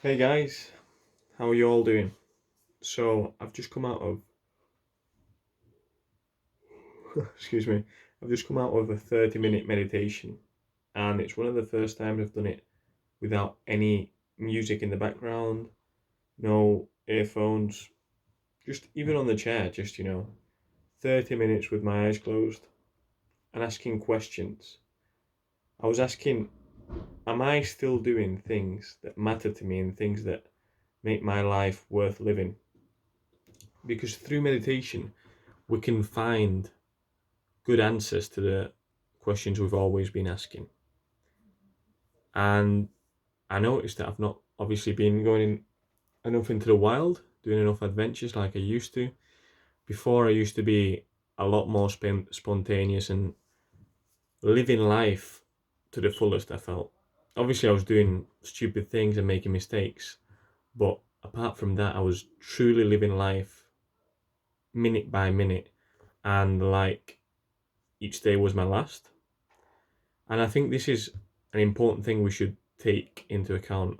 Hey guys, how are you all doing? So I've just come out of excuse me, I've just come out of a 30-minute meditation, and it's one of the first times I've done it without any music in the background, no earphones, just even on the chair, just 30 minutes with my eyes closed and asking questions. I was asking, am I still doing things that matter to me and things that make my life worth living? Because through meditation, we can find good answers to the questions we've always been asking. And I noticed that I've not obviously been going enough into the wild, doing enough adventures like I used to. Before, I used to be a lot more spontaneous and living life to the fullest, I felt. Obviously, I was doing stupid things and making mistakes, but apart from that, I was truly living life minute by minute, and like each day was my last. And I think this is an important thing we should take into account.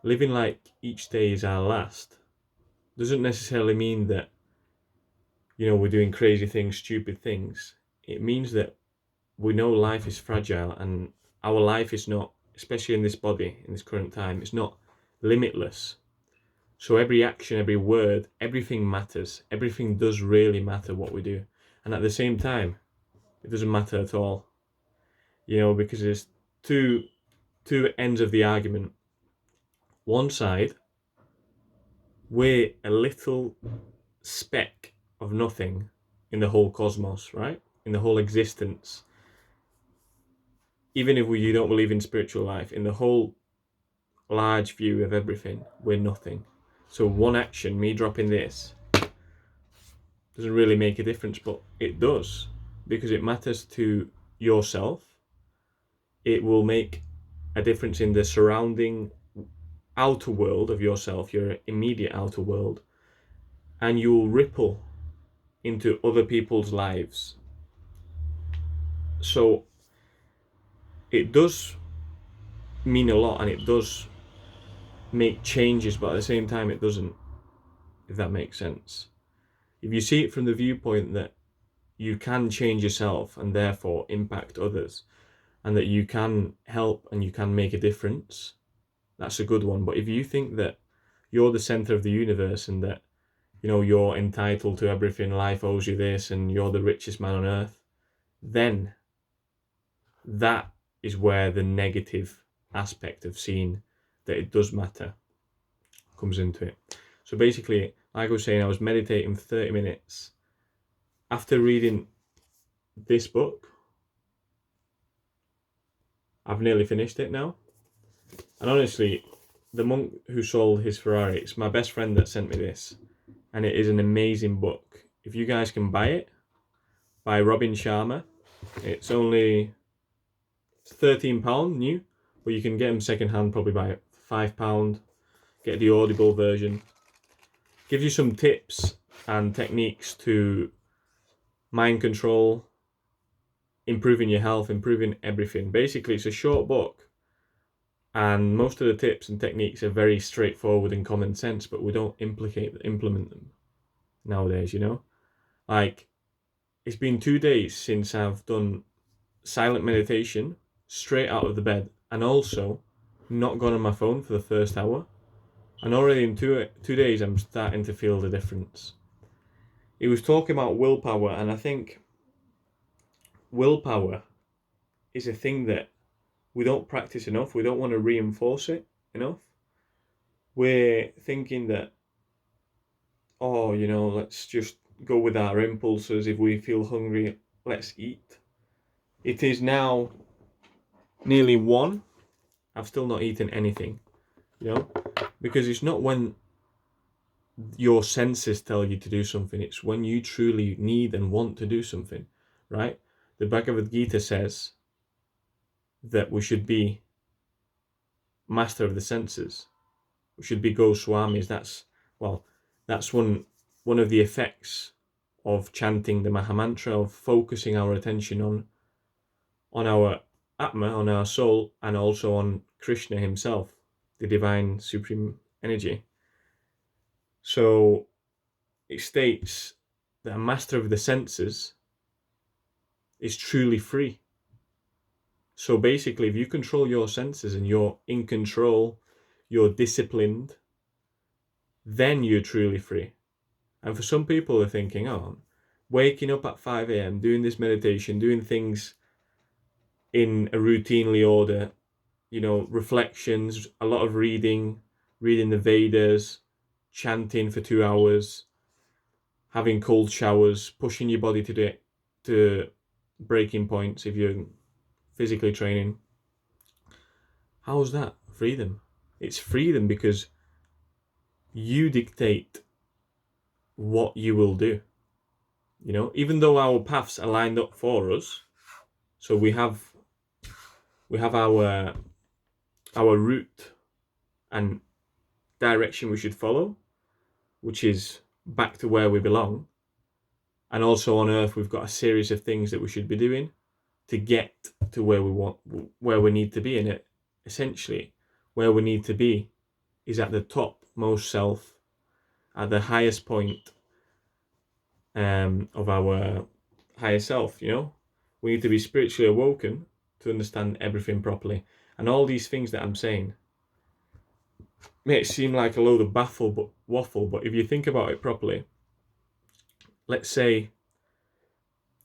Living like each day is our last doesn't necessarily mean that, we're doing crazy things, stupid things. It means that we know life is fragile and our life is not, especially in this body, in this current time, it's not limitless. So every action, every word, everything matters. Everything does really matter what we do. And at the same time, it doesn't matter at all, because there's two ends of the argument. One side, we're a little speck of nothing in the whole cosmos, right? In the whole existence. Even if you don't believe in spiritual life, in the whole large view of everything, we're nothing. So one action, me dropping this, doesn't really make a difference, but it does because it matters to yourself. It will make a difference in the surrounding outer world of yourself, your immediate outer world, and you will ripple into other people's lives. So it does mean a lot and it does make changes, but at the same time, it doesn't, if that makes sense. If you see it from the viewpoint that you can change yourself and therefore impact others, and that you can help and you can make a difference, that's a good one. But if you think that you're the center of the universe and that, you're entitled to everything, life owes you this, and you're the richest man on earth, then that is where the negative aspect of seeing that it does matter comes into it. So basically, like I was saying, I was meditating for 30 minutes. After reading this book, I've nearly finished it now. And honestly, the monk who sold his Ferrari, it's my best friend that sent me this. And it is an amazing book. If you guys can buy it, by Robin Sharma. It's only £13 new, but you can get them second hand probably by £5. Get the Audible version. Gives you some tips and techniques to mind control, improving your health, improving everything. Basically, it's a short book, and most of the tips and techniques are very straightforward and common sense, but we don't implement them nowadays, Like, it's been 2 days since I've done silent meditation straight out of the bed, and also not gone on my phone for the first hour. And already in 2 days, I'm starting to feel the difference. He was talking about willpower, and I think willpower is a thing that we don't practice enough. We don't want to reinforce it enough. We're thinking that, oh, let's just go with our impulses. If we feel hungry, let's eat. It is now nearly 1. I've still not eaten anything, because it's not when your senses tell you to do something, it's when you truly need and want to do something, right? The Bhagavad Gita says that we should be master of the senses. We should be Goswamis. That's one of the effects of chanting the Mahamantra, of focusing our attention on our Atma, on our soul, and also on Krishna himself. the divine supreme energy. So it states that a master of the senses is truly free. So basically, if you control your senses and you're in control, you're disciplined, then you're truly free. And for some people are thinking, oh, waking up at 5 a.m., doing this meditation, doing things in a routinely order, reflections, a lot of reading the Vedas, chanting for 2 hours, having cold showers, pushing your body to breaking points if you're physically training. How's that freedom? It's freedom because you dictate what you will do. Even though our paths are lined up for us, so we have our route and direction we should follow, which is back to where we belong. And also on earth, we've got a series of things that we should be doing to get to where we need to be in it. Essentially, where we need to be is at the topmost self, at the highest point of our higher self. We need to be spiritually awoken to understand everything properly. And all these things that I'm saying may seem like a load of waffle, but if you think about it properly, let's say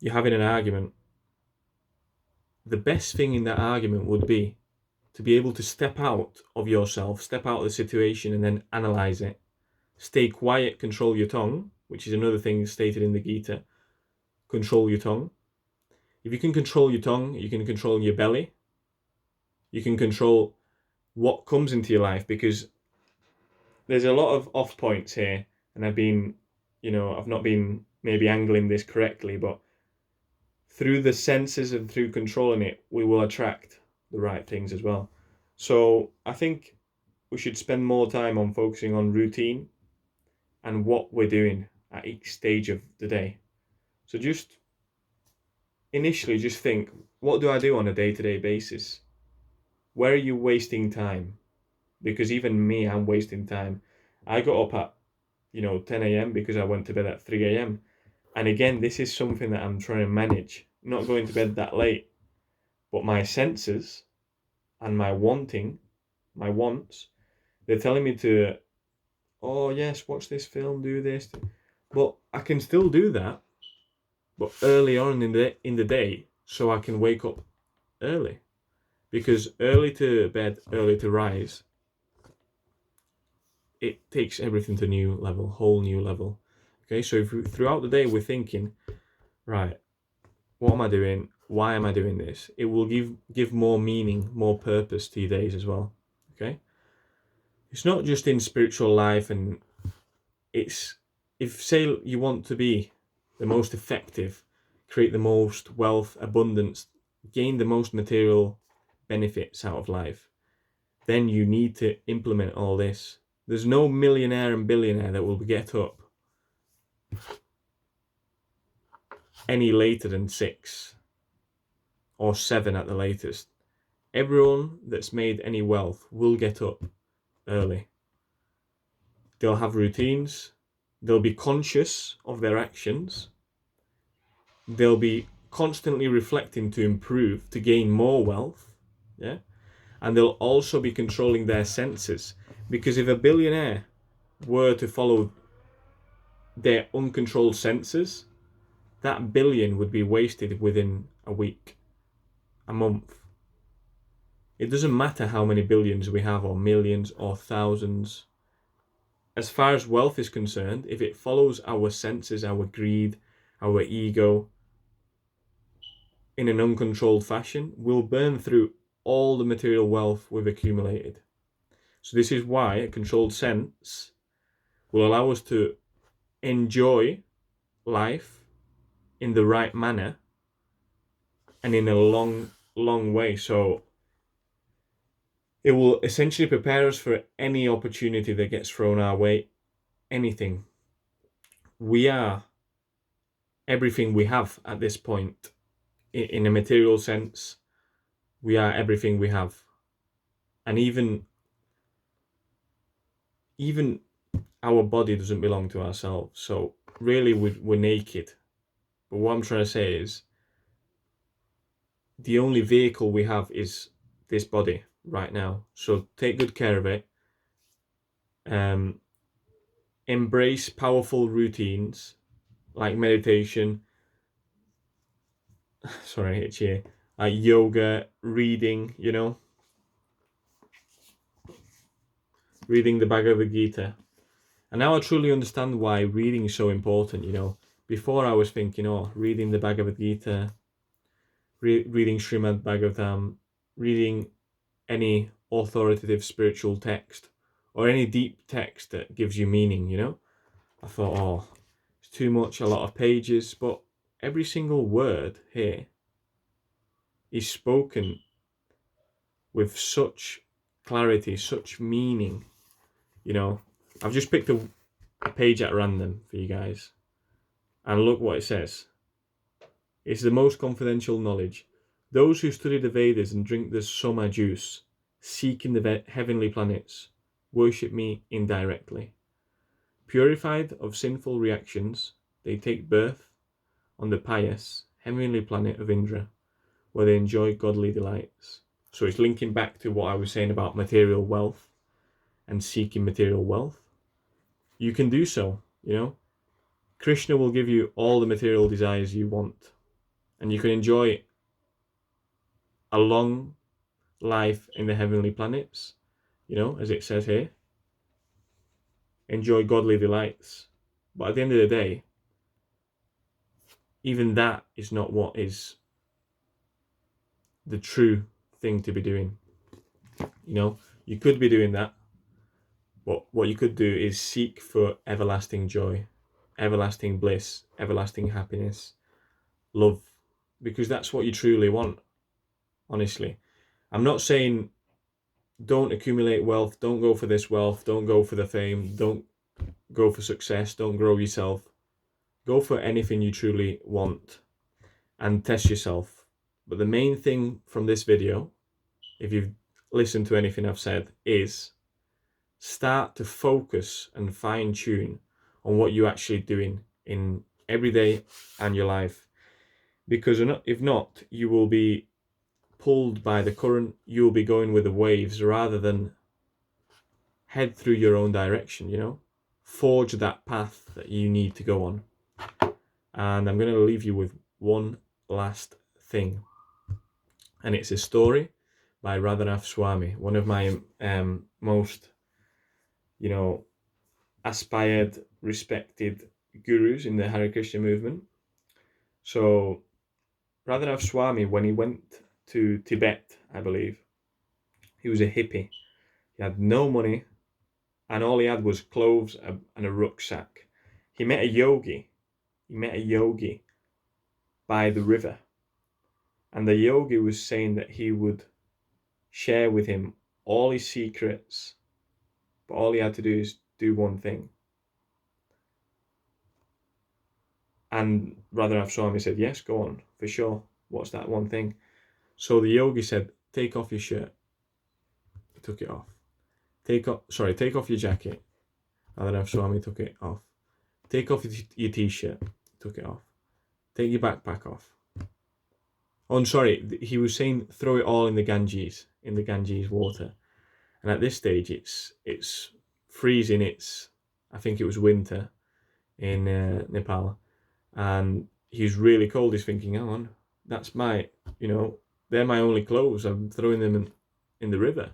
you're having an argument. The best thing in that argument would be to be able to step out of yourself, step out of the situation, and then analyze it. Stay quiet, control your tongue, which is another thing stated in the Gita. Control your tongue. If you can control your tongue, you can control your belly. You can control what comes into your life, because there's a lot of off points here, and I've not been maybe angling this correctly, but through the senses and through controlling it, we will attract the right things as well. So I think we should spend more time on focusing on routine and what we're doing at each stage of the day. So just initially just think, what do I do on a day-to-day basis? Where are you wasting time? Because even me, I'm wasting time. I got up at 10 a.m. because I went to bed at 3 a.m. And again, this is something that I'm trying to manage, not going to bed that late. But my senses and my wants, they're telling me to, oh yes, watch this film, do this. But I can still do that, but early on in the day, so I can wake up early. Because early to bed, early to rise, it takes everything to a new level, whole new level. Okay, so if throughout the day we're thinking, right, what am I doing? Why am I doing this? It will give more meaning, more purpose to your days as well. Okay, it's not just in spiritual life, and it's, if say you want to be the most effective, create the most wealth, abundance, gain the most material benefits out of life, then you need to implement all this. There's no millionaire and billionaire that will get up any later than 6 or 7 at the latest. Everyone that's made any wealth will get up early. They'll have routines. They'll be conscious of their actions. They'll be constantly reflecting to improve, to gain more wealth. Yeah. And they'll also be controlling their senses. Because if a billionaire were to follow their uncontrolled senses, that billion would be wasted within a week, a month. It doesn't matter how many billions we have, or millions, or thousands. As far as wealth is concerned, if it follows our senses, our greed, our ego, in an uncontrolled fashion, we'll burn through all the material wealth we've accumulated. So this is why a controlled sense will allow us to enjoy life in the right manner and in a long way. So it will essentially prepare us for any opportunity that gets thrown our way. Anything. We are everything we have at this point. In a material sense, we are everything we have. And even even our body doesn't belong to ourselves. So really we're naked. But what I'm trying to say is the only vehicle we have is this body right now. So take good care of it. Embrace powerful routines like meditation, sorry, itchy, like yoga, reading, reading the Bhagavad Gita. And now I truly understand why reading is so important, Before I was thinking, reading the Bhagavad Gita, reading Srimad Bhagavatam, reading any authoritative spiritual text or any deep text that gives you meaning, I thought, it's too much, a lot of pages, but every single word here is spoken with such clarity, such meaning, I've just picked a page at random for you guys, and look what it says. It's the most confidential knowledge. Those who study the Vedas and drink the Soma juice, seeking the heavenly planets, worship me indirectly. Purified of sinful reactions, they take birth on the pious, heavenly planet of Indra, where they enjoy godly delights. So it's linking back to what I was saying about material wealth and seeking material wealth. You can do so, Krishna will give you all the material desires you want, and you can enjoy a long life in the heavenly planets, as it says here. Enjoy godly delights. But at the end of the day, even that is not what is the true thing to be doing. You could be doing that, but what you could do is seek for everlasting joy, everlasting bliss, everlasting happiness, love, because that's what you truly want, honestly. I'm not saying don't accumulate wealth, don't go for this wealth, don't go for the fame, don't go for success, don't grow yourself. Go for anything you truly want and test yourself. But the main thing from this video, if you've listened to anything I've said, is start to focus and fine tune on what you're actually doing in every day and your life. Because if not, you will be pulled by the current, you will be going with the waves rather than head through your own direction, Forge that path that you need to go on. And I'm going to leave you with one last thing. And it's a story by Radhanath Swami, one of my most, aspired, respected gurus in the Hare Krishna movement. So Radhanath Swami, when he went to Tibet, I believe, he was a hippie. He had no money, and all he had was clothes and a rucksack. He met a yogi by the river, and the yogi was saying that he would share with him all his secrets, but all he had to do is do one thing. And Radhanath Swami said, yes, go on, for sure. What's that one thing? So the yogi said, take off your shirt. He took it off. Take off your jacket. Radhanath Swami took it off. Take off your t-shirt. Took it off. Take your backpack off. Oh, sorry, he was saying throw it all in the Ganges water. And at this stage, it's freezing. I think it was winter in Nepal, and he's really cold. He's thinking, hang on, that's they're my only clothes. I'm throwing them in the river.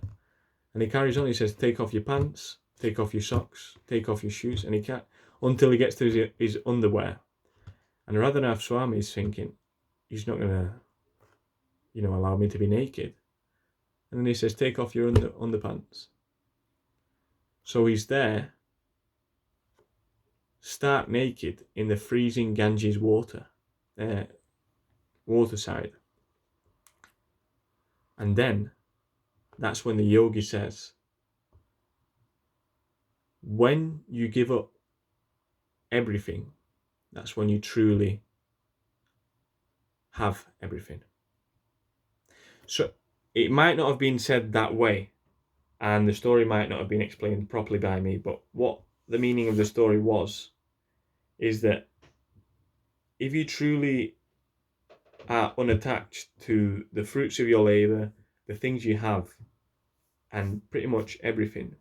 And he carries on. He says, take off your pants, take off your socks, take off your shoes, and he can't until he gets to his underwear. And Radhanath Swami is thinking, he's not gonna, allow me to be naked. And then he says, take off your underpants. So he's there, stark naked in the freezing Ganges water side. And then that's when the yogi says, when you give up everything, that's when you truly have everything. So it might not have been said that way, and the story might not have been explained properly by me, but what the meaning of the story was is that if you truly are unattached to the fruits of your labor, the things you have, and pretty much everything,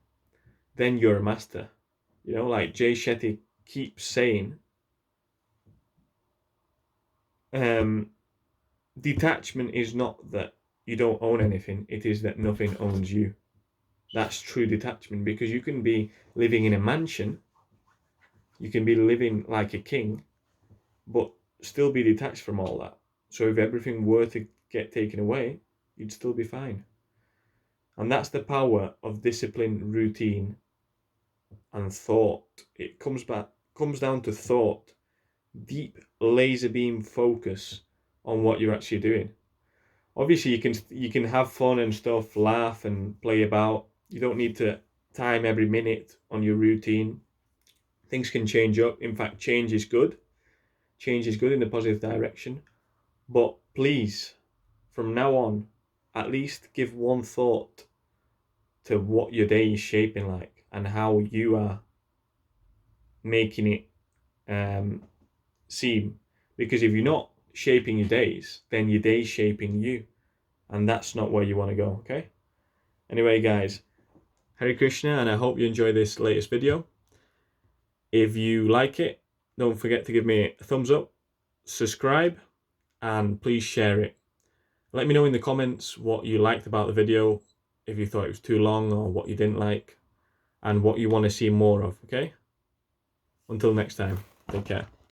then you're a master. You know, like Jay Shetty keeps saying, detachment is not that you don't own anything, it is that nothing owns you. That's true detachment, because you can be living in a mansion, you can be living like a king, but still be detached from all that. So if everything were to get taken away, you'd still be fine. And that's the power of discipline, routine, and thought. It comes down to thought, deep laser beam focus on what you're actually doing. Obviously you can have fun and stuff, laugh and play about. You don't need to time every minute on your routine. Things can change up. In fact, change is good. Change is good in the positive direction. But please, from now on, at least give one thought to what your day is shaping like and how you are making it seem. Because if you're not shaping your days, then your day's shaping you. And that's not where you want to go, okay? Anyway, guys, Hare Krishna, and I hope you enjoy this latest video. If you like it, don't forget to give me a thumbs up, subscribe, and please share it. Let me know in the comments what you liked about the video, if you thought it was too long or what you didn't like, and what you want to see more of, okay? Until next time, take care.